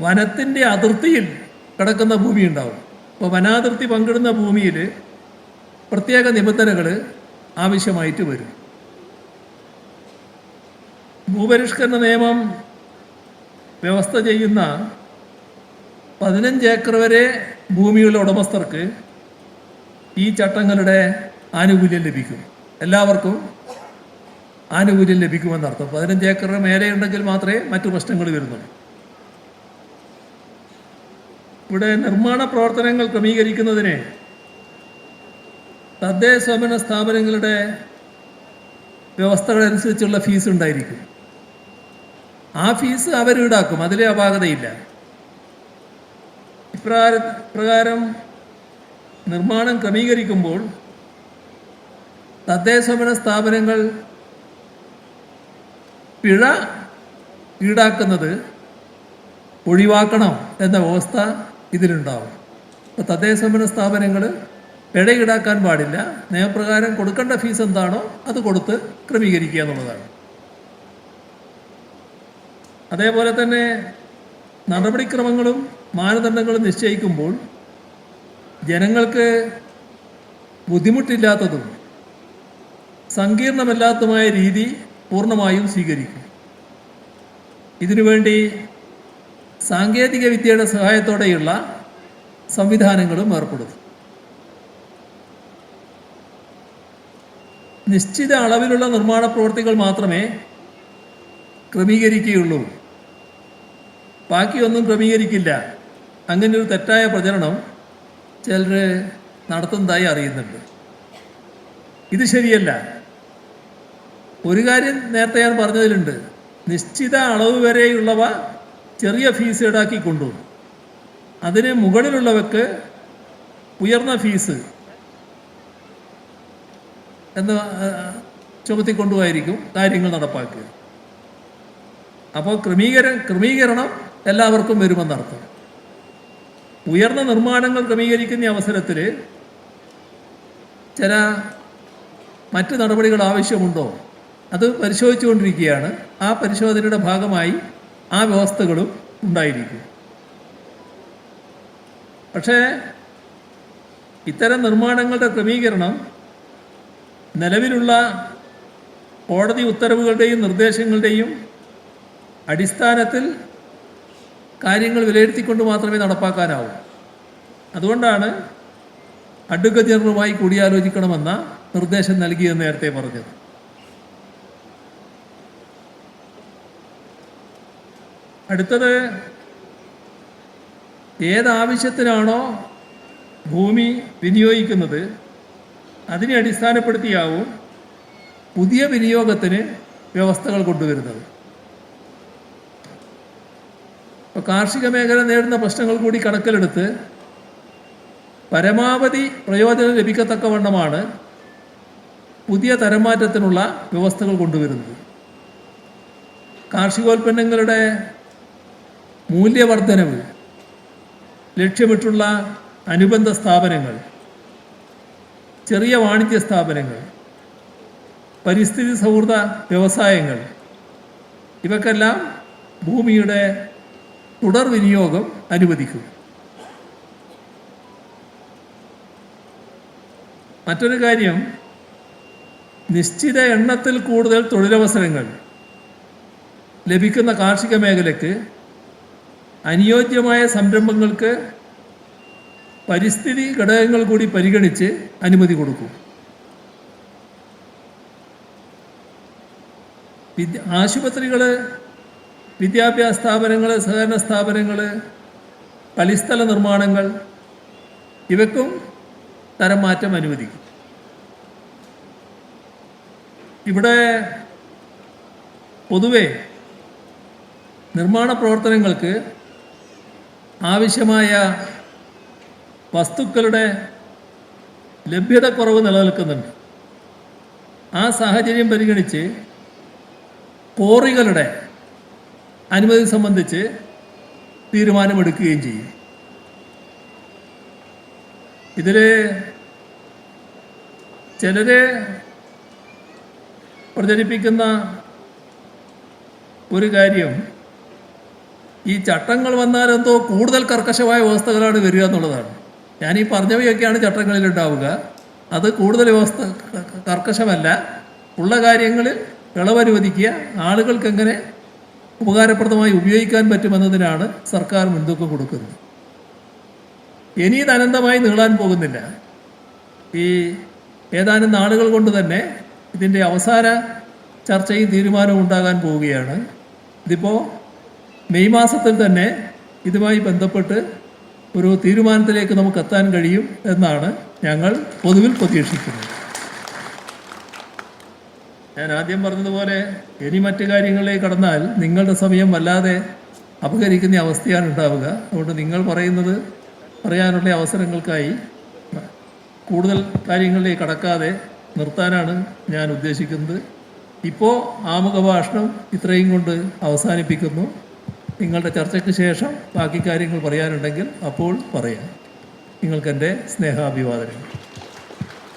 വനത്തിൻ്റെ അതിർത്തിയിൽ കിടക്കുന്ന ഭൂമി ഉണ്ടാവും. അപ്പോൾ വനാതിർത്തി പങ്കിടുന്ന ഭൂമിയിൽ പ്രത്യേക നിബന്ധനകൾ ആവശ്യമായിട്ട് വരും. ഭൂപരിഷ്കരണ നിയമം വ്യവസ്ഥ ചെയ്യുന്ന 15 ഏക്കർ വരെ ഭൂമിയുള്ള ഉടമസ്ഥർക്ക് ഈ ചട്ടങ്ങളുടെ ആനുകൂല്യം ലഭിക്കും. എല്ലാവർക്കും ആനുകൂല്യം ലഭിക്കുമെന്നർത്ഥം. 15 ഏക്കറിന് മേലെയുണ്ടെങ്കിൽ മാത്രമേ മറ്റു പ്രശ്നങ്ങൾ വരുന്നുള്ളൂ. ഇവിടെ നിർമ്മാണ പ്രവർത്തനങ്ങൾ ക്രമീകരിക്കുന്നതിന് തദ്ദേശ സ്വയംഭരണ സ്ഥാപനങ്ങളുടെ വ്യവസ്ഥകളനുസരിച്ചുള്ള ഫീസ് ഉണ്ടായിരിക്കും. ആ ഫീസ് അവർ ഈടാക്കും, അതിലെ അപാകതയില്ല. ഇപ്രകാരം നിർമ്മാണം ക്രമീകരിക്കുമ്പോൾ തദ്ദേശ സ്വയംഭരണ സ്ഥാപനങ്ങൾ പിഴ ഈടാക്കുന്നത് ഒഴിവാക്കണം എന്ന വ്യവസ്ഥ ഇതിലുണ്ടാവും. അപ്പോൾ തദ്ദേശ സ്വയംഭരണ സ്ഥാപനങ്ങൾ പിഴ ഈടാക്കാൻ പാടില്ല. നിയമപ്രകാരം കൊടുക്കേണ്ട ഫീസ് എന്താണോ അത് കൊടുത്ത് ക്രമീകരിക്കുക എന്നുള്ളതാണ്. അതേപോലെ തന്നെ നടപടിക്രമങ്ങളും മാനദണ്ഡങ്ങളും നിശ്ചയിക്കുമ്പോൾ ജനങ്ങൾക്ക് ബുദ്ധിമുട്ടില്ലാത്തതും സങ്കീർണമല്ലാത്തതുമായ രീതി പൂർണ്ണമായും സ്വീകരിക്കും. ഇതിനുവേണ്ടി സാങ്കേതിക വിദ്യയുടെ സഹായത്തോടെയുള്ള സംവിധാനങ്ങളും ഏർപ്പെടുത്തും. നിശ്ചിത അളവിലുള്ള നിർമ്മാണ പ്രവൃത്തികൾ മാത്രമേ ക്രമീകരിക്കുകയുള്ളൂ, ബാക്കിയൊന്നും ക്രമീകരിക്കില്ല. അങ്ങനെ ഒരു തെറ്റായ പ്രചരണം ചിലർ നടത്തുന്നതായി അറിയുന്നുണ്ട്. ഇത് ശരിയല്ല. ഒരു കാര്യം നേരത്തെ ഞാൻ പറഞ്ഞതിലുണ്ട്, നിശ്ചിത അളവ് വരെയുള്ളവ ചെറിയ ഫീസ് ഈടാക്കി കൊണ്ടുപോകും. അതിന് മുകളിലുള്ളവർക്ക് ഉയർന്ന ഫീസ് എന്ന് ചുമത്തിക്കൊണ്ടുപോയിരിക്കും കാര്യങ്ങൾ നടപ്പാക്കുക. അപ്പോൾ ക്രമീകരണം എല്ലാവർക്കും വരുമെന്നർത്ഥം. ഉയർന്ന നിർമ്മാണങ്ങൾ ക്രമീകരിക്കുന്ന അവസരത്തിൽ ചില മറ്റ് നടപടികൾ ആവശ്യമുണ്ടോ അത് പരിശോധിച്ചുകൊണ്ടിരിക്കുകയാണ്. ആ പരിശോധനയുടെ ഭാഗമായി ആ വ്യവസ്ഥകളും ഉണ്ടായിരിക്കും. പക്ഷേ ഇത്തരം നിർമ്മാണങ്ങളുടെ ക്രമീകരണം നിലവിലുള്ള കോടതി ഉത്തരവുകളുടെയും നിർദ്ദേശങ്ങളുടെയും അടിസ്ഥാനത്തിൽ കാര്യങ്ങൾ വിലയിരുത്തിക്കൊണ്ട് മാത്രമേ നടപ്പാക്കാനാവൂ. അതുകൊണ്ടാണ് അഡ്വക്കേറ്റ് ജനറലുമായി കൂടിയാലോചിക്കണമെന്ന നിർദ്ദേശം നൽകിയെന്ന് നേരത്തെ പറഞ്ഞത്. അടുത്തത്, ഏതാവശ്യത്തിനാണോ ഭൂമി വിനിയോഗിക്കുന്നത് അതിനെ അടിസ്ഥാനപ്പെടുത്തിയാവും പുതിയ വിനിയോഗത്തിന് വ്യവസ്ഥകൾ കൊണ്ടുവരുന്നത്. ഇപ്പോൾ കാർഷിക മേഖല നേരിടുന്ന പ്രശ്നങ്ങൾ കൂടി കണക്കിലെടുത്ത് പരമാവധി പ്രയോജനം ലഭിക്കത്തക്കവണ്ണമാണ് പുതിയ തരംമാറ്റത്തിനുള്ള വ്യവസ്ഥകൾ കൊണ്ടുവരുന്നത്. കാർഷികോൽപ്പന്നങ്ങളുടെ മൂല്യവർദ്ധനവ് ലക്ഷ്യമിട്ടുള്ള അനുബന്ധ സ്ഥാപനങ്ങൾ, ചെറിയ വാണിജ്യ സ്ഥാപനങ്ങൾ, പരിസ്ഥിതി സൗഹൃദ വ്യവസായങ്ങൾ, ഇവക്കെല്ലാം ഭൂമിയുടെ തുടർ വിനിയോഗം അനുവദിക്കും. മറ്റൊരു കാര്യം, നിശ്ചിത എണ്ണത്തിൽ കൂടുതൽ തൊഴിലവസരങ്ങൾ ലഭിക്കുന്ന കാർഷിക മേഖലയ്ക്ക് അനുയോജ്യമായ സംരംഭങ്ങൾക്ക് പരിസ്ഥിതി ഘടകങ്ങൾ കൂടി പരിഗണിച്ച് അനുമതി കൊടുക്കും. ആശുപത്രികൾ, വിദ്യാഭ്യാസ സ്ഥാപനങ്ങൾ, സഹകരണ സ്ഥാപനങ്ങൾ, കളിസ്ഥല നിർമ്മാണങ്ങൾ, ഇവയ്ക്കും തരം മാറ്റം അനുവദിക്കും. ഇവിടെ പൊതുവെ നിർമ്മാണ പ്രവർത്തനങ്ങൾക്ക് ആവശ്യമായ വസ്തുക്കളുടെ ലഭ്യതക്കുറവ് നിലനിൽക്കുന്നുണ്ട്. ആ സാഹചര്യം പരിഗണിച്ച് ക്വാറികളുടെ അനുമതി സംബന്ധിച്ച് തീരുമാനമെടുക്കുകയും ചെയ്യും. ഇതിൽ ചിലർ പ്രചരിപ്പിക്കുന്ന ഒരു കാര്യം, ഈ ചട്ടങ്ങൾ വന്നാലെന്തോ കൂടുതൽ കർക്കശമായ വ്യവസ്ഥകളാണ് വരിക എന്നുള്ളതാണ്. ഞാനീ പറഞ്ഞവയൊക്കെയാണ് ചട്ടങ്ങളിൽ ഉണ്ടാവുക. അത് കൂടുതൽ വ്യവസ്ഥ കർക്കശമല്ല. ഉള്ള കാര്യങ്ങളിൽ ഇളവനുവദിക്കുക, ആളുകൾക്ക് എങ്ങനെ ഉപകാരപ്രദമായി ഉപയോഗിക്കാൻ പറ്റുമെന്നതിനാണ് സർക്കാർ മുൻതൂക്കം കൊടുക്കുന്നത്. ഇനി ഇത് അനന്തമായി നീളാൻ പോകുന്നില്ല. ഈ ഏതാനും നാളുകൾ കൊണ്ട് തന്നെ ഇതിൻ്റെ അവസാന ചർച്ചയും തീരുമാനവും ഉണ്ടാകാൻ പോവുകയാണ്. ഇതിപ്പോൾ മെയ് മാസത്തിൽ തന്നെ ഇതുമായി ബന്ധപ്പെട്ട് ഒരു തീരുമാനത്തിലേക്ക് നമുക്ക് എത്താൻ കഴിയും എന്നാണ് ഞങ്ങൾ പൊതുവിൽ പ്രതീക്ഷിക്കുന്നത്. ഞാൻ ആദ്യം പറഞ്ഞതുപോലെ ഇനി മറ്റു കാര്യങ്ങളിലേക്ക് കടന്നാൽ നിങ്ങളുടെ സമയം വല്ലാതെ അപഹരിക്കുന്ന അവസ്ഥയാണ് ഉണ്ടാവുക. അതുകൊണ്ട് നിങ്ങൾ പറയുന്നത് പറയാനുള്ള അവസരങ്ങൾക്കായി കൂടുതൽ കാര്യങ്ങളിലേക്ക് കടക്കാതെ നിർത്താനാണ് ഞാൻ ഉദ്ദേശിക്കുന്നത്. ഇപ്പോൾ ആമുഖ ഭാഷണം ഇത്രയും കൊണ്ട് അവസാനിപ്പിക്കുന്നു. നിങ്ങളുടെ ചർച്ചയ്ക്ക് ശേഷം ബാക്കി കാര്യങ്ങൾ പറയാനുണ്ടെങ്കിൽ അപ്പോൾ പറയാം. നിങ്ങൾക്കെൻ്റെ സ്നേഹാഭിവാദനങ്ങൾ.